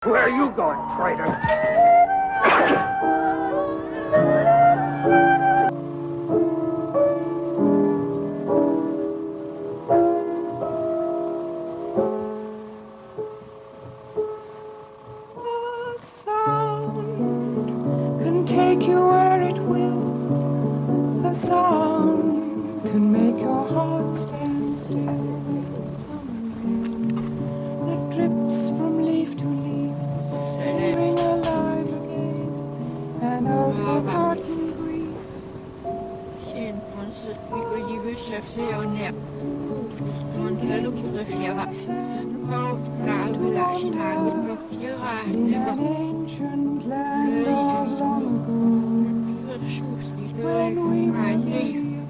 Where are you going, traitor? Take you where it will. A sound can make your heart stand still. Summer rain that drips from leaf to leaf, ring alive again, and a forgotten grief. In an ancient land of long ago, when we were young,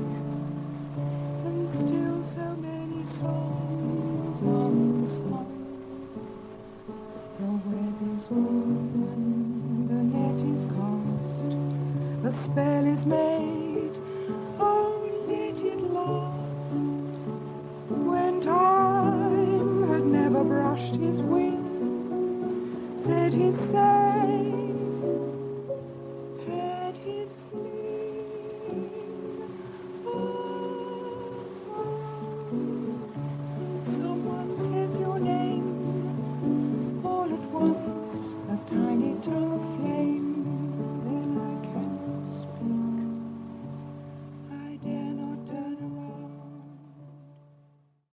and still so many songs unsung. The web is woven, the net is cast, the spell is made, oh, let it last. When time had never brushed his wing, said his sad